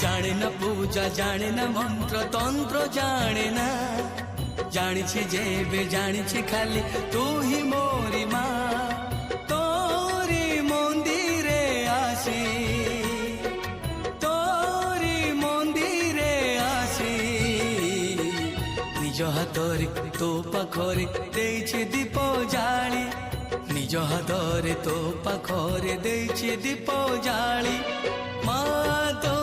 जाने ना पूजा जाने ना मंत्र तंत्र जाने ना जानी जेबे जानी खाली तू ही मोरी माँ तोरी मंदिरे आसी तोरी मंदिरे आसी निज हाथरे तो पाखरे देइछे दीप जाली निज हाथरे तो पाखरे देइछे दीप जाली माँ तो